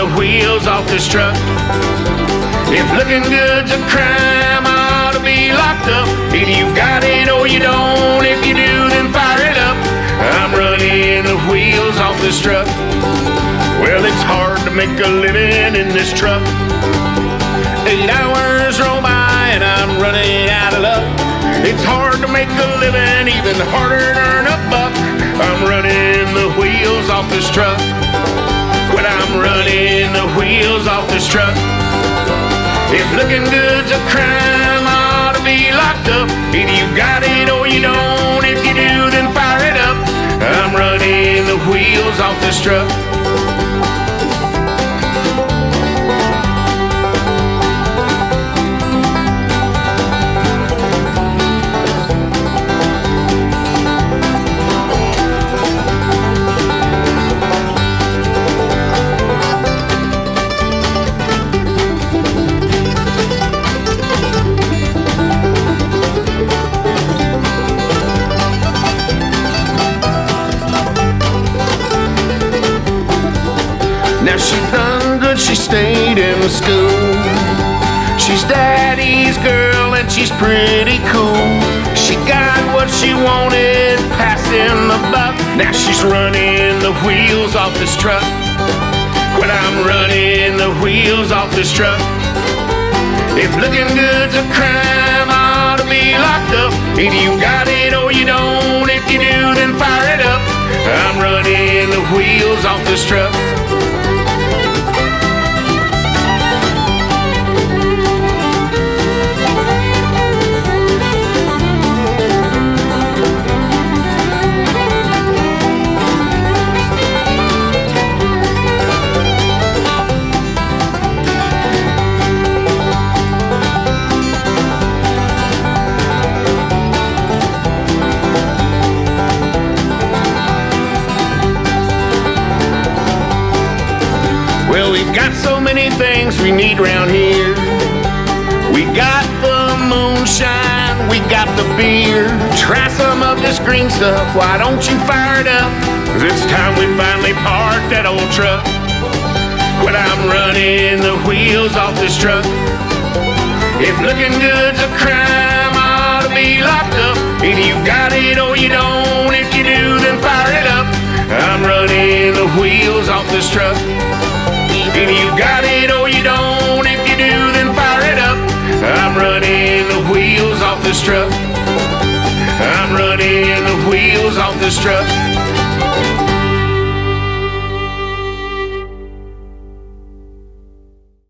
the wheels off this truck. If looking good's a crime, I ought to be locked up. Either you got it or you don't. If you do, then fire it up. I'm running the wheels off this truck. Well, it's hard to make a living in this truck. 8 hours roll by and I'm running out of luck. It's hard to make a living, even harder to earn a buck. I'm running the wheels off this truck. Well, I'm running the wheels off this truck. If looking good's a crime, I ought to be locked up. Either you got it or you don't. If you do, then fire it up. I'm running the wheels off this truck. Now she's done good, she stayed in school. She's daddy's girl and she's pretty cool. She got what she wanted, passing the buck. Now she's running the wheels off this truck. Well, I'm running the wheels off this truck. If looking good's a crime, I ought to be locked up. Either you got it or you don't. If you do, then fire it up. I'm running the wheels off this truck. Well, we've got so many things we need around here. We got the moonshine, we got the beer. Try some of this green stuff, why don't you fire it up? 'Cause it's time we finally park that old truck. Well, I'm running the wheels off this truck. If looking good's a crime, I ought to be locked up. Either you got it or you don't. If you do, then fire it up. I'm running the wheels off this truck. Either you got it or you don't. If you do, then fire it up. I'm running the wheels off this truck. I'm running the wheels off this truck.